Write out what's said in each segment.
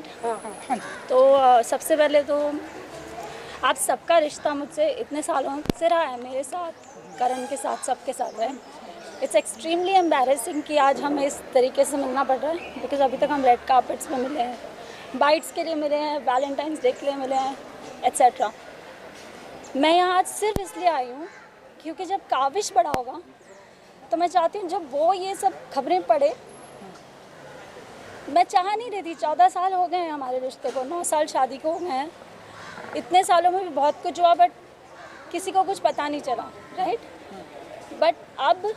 Right? हाँ। तो सबसे पहले तो आप सबका रिश्ता मुझसे इतने सालों से रहा है, मेरे साथ, करण के साथ, सबके साथ है। इट्स एक्सट्रीमली एम्बैरेसिंग कि आज हमें इस तरीके से मिलना पड़ रहा है, बिकॉज अभी तक हम रेड कार्पेट्स में मिले हैं, बाइट्स के लिए मिले हैं, वैलेंटाइंस डे के लिए मिले हैं, एट्सेट्रा। मैं यहाँ आज सिर्फ इसलिए आई हूँ क्योंकि जब काविश बड़ा होगा तो मैं चाहती हूँ जब वो ये सब खबरें पढ़े, मैं चाह नहीं रही थी। 14 साल हो गए हैं हमारे रिश्ते को, 9 साल शादी को हो गए हैं। इतने सालों में भी बहुत कुछ हुआ, बट किसी को कुछ पता नहीं चला, राइट? बट अब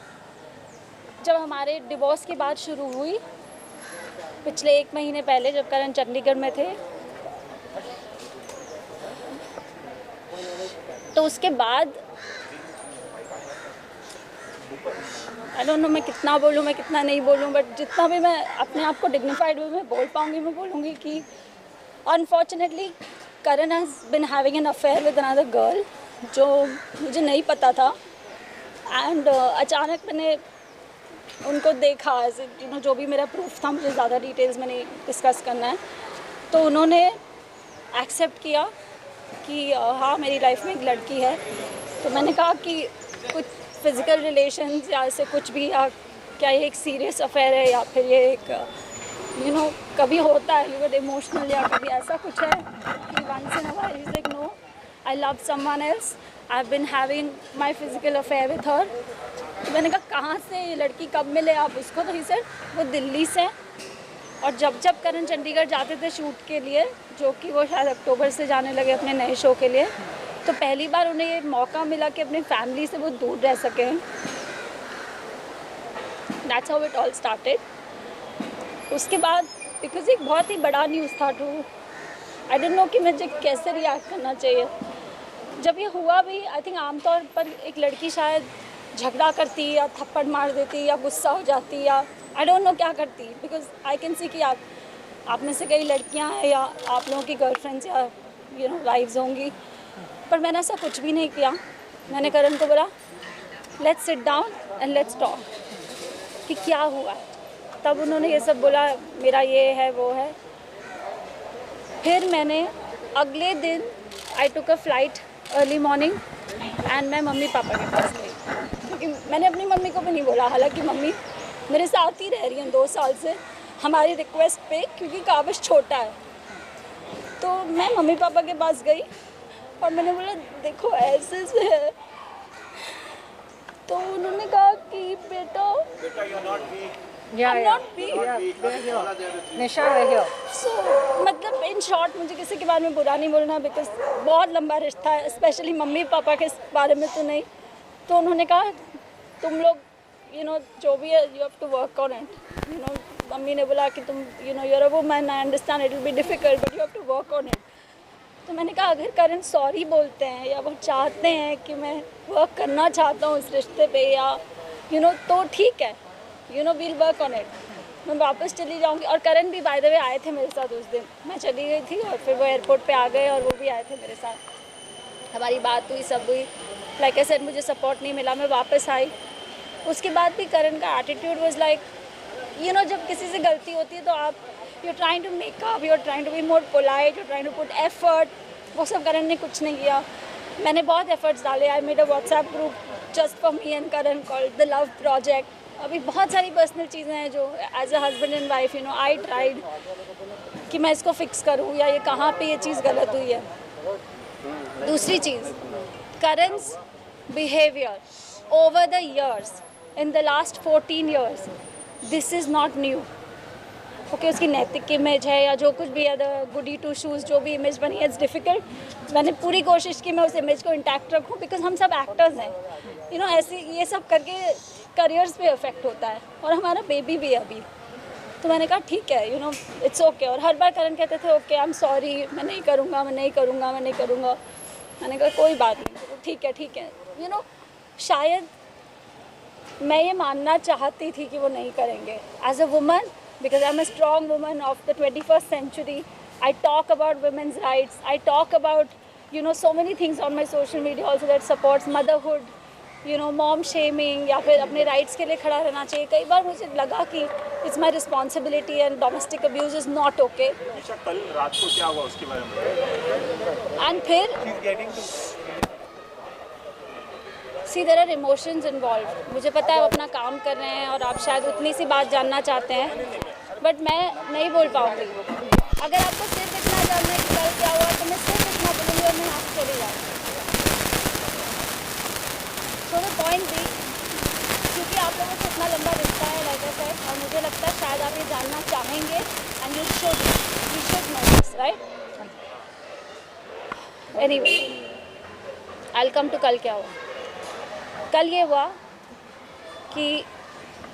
जब हमारे डिवोर्स की बात शुरू हुई पिछले 1 महीने पहले, जब करण चंडीगढ़ में थे, तो उसके बाद आई डोंट नो मैं कितना बोलूँ, मैं कितना नहीं बोलूँ, बट जितना भी मैं अपने आप को डिग्निफाइड वे में बोल पाऊँगी मैं बोलूँगी कि unfortunately Karan has been having an affair with another girl, जो मुझे नहीं पता था। एंड अचानक मैंने उनको देखा, यू नो, जो भी मेरा प्रूफ था, मुझे ज़्यादा डिटेल्स में नहीं डिस्कस करना है, तो उन्होंने एक्सेप्ट किया कि हाँ मेरी लाइफ में एक लड़की है। तो मैंने कहा कि कुछ फिज़िकल रिलेशंस या ऐसे कुछ भी, या क्या ये एक सीरियस अफेयर है, या फिर ये एक यू नो कभी होता है, यू गेट इमोशनल, या कभी ऐसा कुछ है कि once in a while is like no, I love someone else, I have been having my physical affair with her. तो मैंने कहा कहाँ से ये लड़की, कब मिले आप उसको? तो ही सेड वो दिल्ली से। और जब जब करण चंडीगढ़ जाते थे शूट के लिए, जो कि वो शायद अक्टूबर से जाने लगे अपने नए शो के लिए, तो पहली बार उन्हें ये मौका मिला कि अपनी फैमिली से वो दूर रह सकें। That's how it all started. उसके बाद बिकॉज एक बहुत ही बड़ा न्यूज़ था, टू आई डोंट नो कि मुझे कैसे रिएक्ट करना चाहिए। जब ये हुआ भी, आई थिंक आमतौर पर एक लड़की शायद झगड़ा करती या थप्पड़ मार देती या गुस्सा हो जाती या आई डोंट नो क्या करती, बिकॉज आई कैन सी कि आप में से कई लड़कियां हैं या आप लोगों की गर्लफ्रेंड्स या यू नो वाइफ्स होंगी, पर मैंने ऐसा कुछ भी नहीं किया। मैंने करण को बोला let's sit down and let's talk कि क्या हुआ है। तब उन्होंने ये सब बोला, मेरा ये है वो है। फिर मैंने अगले दिन I took a flight early morning and मैं मम्मी पापा के पास गई, क्योंकि मैंने अपनी मम्मी को भी नहीं बोला, हालांकि मम्मी मेरे साथ ही रह रही हैं 2 साल से हमारी रिक्वेस्ट पे, क्योंकि काविश छोटा है। तो मैं मम्मी पापा के पास गई और मैंने बोला देखो ऐसे से है। तो उन्होंने कहा कि बेटा मतलब इन शॉर्ट, मुझे किसी के बारे में बुरा नहीं बोलना, बिकॉज बहुत लंबा रिश्ता है, स्पेशली मम्मी पापा के बारे में तो नहीं। तो उन्होंने कहा तुम लोग यू नो जो भी है you have to work on it, you know. Mummy ने बोला कि तुम you know you are a woman, I understand it will be difficult but you have to work on it. तो मैंने कहा अगर करण सॉरी बोलते हैं या वो चाहते हैं कि मैं वर्क करना चाहता हूँ इस रिश्ते पे, या यू नो, तो ठीक है, you know we'll work on it, मैं वापस चली जाऊँगी। और करण भी बाय द वे आए थे मेरे साथ उस दिन, मैं चली गई थी और फिर वो एयरपोर्ट पे आ गए और वो भी आए थे मेरे साथ। हमारी बात हुई, सब हुई। लाइक आई सेड, मुझे सपोर्ट नहीं मिला, मैं वापस आई। उसके बाद भी करण का attitude was like you know, जब किसी से गलती होती है तो आप you are trying to make up, you are trying to be more polite, you are trying to put effort. वो सब करण ने कुछ नहीं किया। मैंने बहुत एफर्ट्स डाले। I made a WhatsApp group just for me and Karan called the love project. अभी बहुत सारी पर्सनल चीज़ें हैं जो as a husband and wife you know I tried कि मैं इसको फिक्स करूँ या ये कहाँ पे ये चीज़ गलत हुई है। दूसरी चीज़, करण's behavior over the years, in the last 14 years, this is not new. Okay, उसकी नैतिक इमेज है या जो कुछ भी है, द गुडी टू शूज़ जो भी इमेज बनी है, इट्स डिफ़िकल्ट। मैंने पूरी कोशिश की मैं उस इमेज को इंटैक्ट रखूं, बिकॉज हम सब एक्टर्स हैं, यू नो। ऐसे ये सब करके करियर्स पे इफेक्ट होता है और हमारा बेबी भी है अभी। तो मैंने कहा ठीक है, यू नो, इट्स ओके। और हर बार करण कहते थे ओके, आई एम सॉरी, मैं नहीं करूँगा, मैं नहीं करूँगा, मैं नहीं करूँगा। मैंने कहा कोई बात नहीं, ठीक है, यू नो। शायद मैं ये मानना चाहती थी कि वो नहीं करेंगे। As a woman, because I'm a strong woman of the 21st century, I talk about women's rights, I talk about, you know, so many things on my social media also that supports motherhood, mom shaming या फिर अपने rights के लिए खड़ा रहना चाहिए। कई बार मुझे लगा कि it's my responsibility and domestic abuse is not okay. कल रात को क्या हुआ उसके बारे में? एंड फिर सी देयर आर इमोशंस इन्वॉल्व। मुझे पता है आप अपना काम कर रहे हैं और आप शायद उतनी सी बात जानना चाहते हैं, बट मैं नहीं बोल पाऊँगी। अगर आपको सिर्फ इतना जानना है कि कल क्या हुआ तो मैं सिर्फ इतना बोलूँगी और मैं यहाँ से चली जाऊँगी। सो द पॉइंट भी, क्योंकि आप लोगों से इतना लंबा रिश्ता है लाइक आई सेड, और मुझे लगता है शायद आप ये जानना चाहेंगे and you should know this, right? Anyway, I will come to कल क्या हुआ। कल ये हुआ कि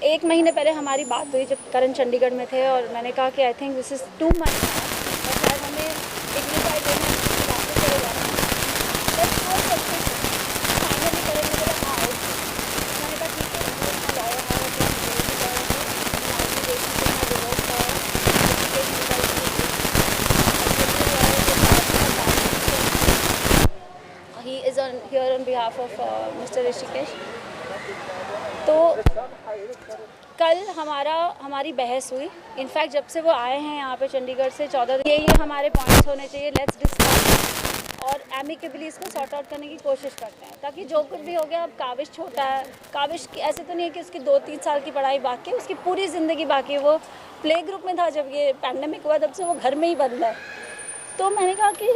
1 महीने पहले हमारी बात हुई जब करण चंडीगढ़ में थे, और मैंने कहा कि I think this is too much और शायद हमें डिग्निफाइड वे में वापस चले जाना है। लेट्स गो सबसे फाइनली करण ने बोला हाँ ओके। मैंने कहा ठीक है, वो अपना लॉयर है, वो अपना he is on here on behalf of mister Rishikesh. तो कल हमारी बहस हुई। इनफैक्ट जब से वो आए हैं यहाँ पे चंडीगढ़ से 14 दिन, ये हमारे पॉइंट्स होने चाहिए, लेट्स डिस्कस और एमिकेबली इसको सॉर्ट आउट करने की कोशिश करते हैं, ताकि जो कुछ भी हो गया। अब काविश छोटा है, काविश ऐसे तो नहीं है कि उसकी 2-3 साल की पढ़ाई बाकी है, उसकी पूरी ज़िंदगी बाकी है। वो प्ले ग्रुप में था जब ये पैंडेमिक हुआ, तब से वो घर में ही बंद है। तो मैंने कहा कि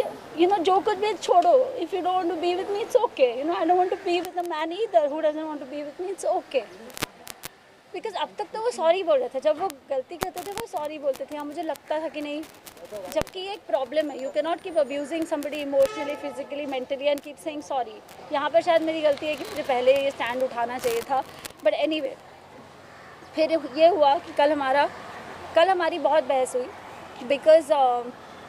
जो कुछ भी छोड़ो, if you don't want to be with me it's okay, I don't want to be with a man either who doesn't want to be with me, it's okay. Because अब तक तो वो सॉरी बोल रहे थे, जब वो गलती करते थे वो सॉरी बोलते थे। हाँ, मुझे लगता था कि नहीं, जबकि ये एक प्रॉब्लम है। You can not keep abusing somebody emotionally, physically, mentally and keep saying sorry. यहाँ पर शायद मेरी गलती है कि मुझे पहले ये स्टैंड उठाना चाहिए था, बट एनीवे, फिर ये हुआ कि कल हमारी बहुत बहस हुई। बिकॉज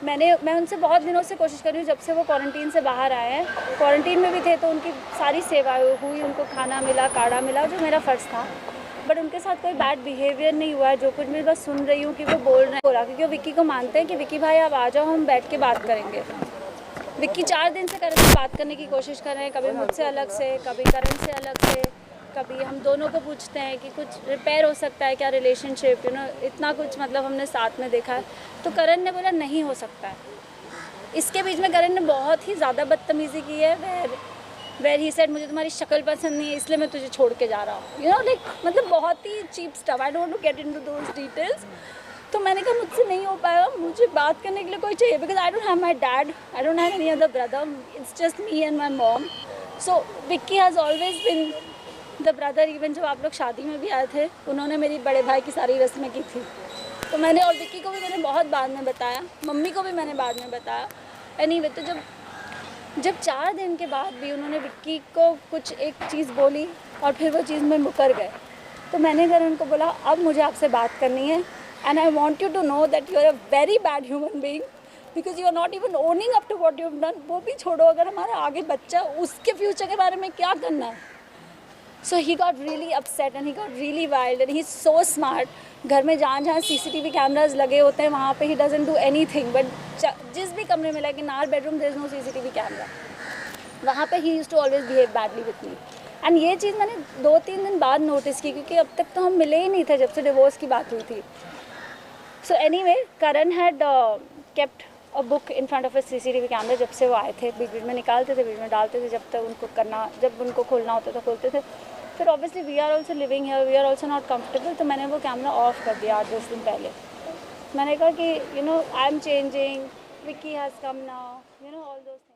मैं उनसे बहुत दिनों से कोशिश कर रही हूँ, जब से वो क्वारंटीन से बाहर आए हैं। क्वारंटीन में भी थे तो उनकी सारी सेवाएं हुई, उनको खाना मिला, काढ़ा मिला, जो मेरा फ़र्ज़ था। बट उनके साथ कोई बैड बिहेवियर नहीं हुआ है। जो कुछ मैं बस सुन रही हूँ कि वो बोल रहे हैं, बोला क्योंकि वो विक्की को मानते हैं कि विक्की भाई आप आ जाओ, हम बैठ के बात करेंगे। विक्की 4 दिन से करण से बात करने की कोशिश कर रहे हैं, कभी मुझसे अलग से, कभी करण से अलग से, कभी हम दोनों को पूछते हैं कि कुछ रिपेयर हो सकता है क्या रिलेशनशिप, इतना कुछ मतलब हमने साथ में देखा है। तो करण ने बोला नहीं हो सकता है। इसके बीच में करण ने बहुत ही ज़्यादा बदतमीज़ी की है, वेर ही सेड मुझे तुम्हारी शक्ल पसंद नहीं है इसलिए मैं तुझे छोड़ के जा रहा हूँ, लाइक मतलब बहुत ही cheap stuff. I don't want to get into those details. तो मैंने कहा मुझसे नहीं हो पाएगा, मुझे बात करने के लिए कोई चाहिए, because I don't have my dad, I don't have any other brother, it's just me and my mom. So Vicky has always been the brother. Even जब आप लोग शादी में भी आए थे, उन्होंने मेरी बड़े भाई की सारी रस्में की थी। तो मैंने, और विक्की को भी मैंने बहुत बाद में बताया, मम्मी को भी मैंने बाद में बताया। एनीवे, तो जब 4 दिन के बाद भी उन्होंने विक्की को कुछ एक चीज़ बोली और फिर वो चीज़ में मुकर गए, तो मैंने करण को बोला अब मुझे आपसे बात करनी है, and I want you to know that you are a very bad human being, because you are not even owning up to what you have done. वो भी छोड़ो, अगर हमारा आगे बच्चा, उसके फ्यूचर के बारे में क्या करना है। So he got really upset and he got really wild and he is so smart. घर में जहाँ CCTV कैमराज लगे होते हैं वहाँ पे ही डजंट डू एनीथिंग, बट जिस भी कमरे में, like in our bedroom there is no CCTV camera, वहाँ पे ही used to always behave badly with me. And ये चीज़ मैंने 2-3 दिन बाद नोटिस की, क्योंकि अब तक तो हम मिले ही नहीं थे जब से डिवोर्स की बात हुई थी। So anyway, Karan had kept a book in front of a CCTV camera. जब से वो आए थे, बीच में निकालते थे, बीच में डालते थे, जब तक उनको करना, जब उनको खोलना होता था खोलते थे। फिर obviously we are also living here, we are also not comfortable, तो मैंने वो कैमरा ऑफ कर दिया 8-10 दिन पहले। मैंने कहा कि I am changing, Vicky has come now, all those things.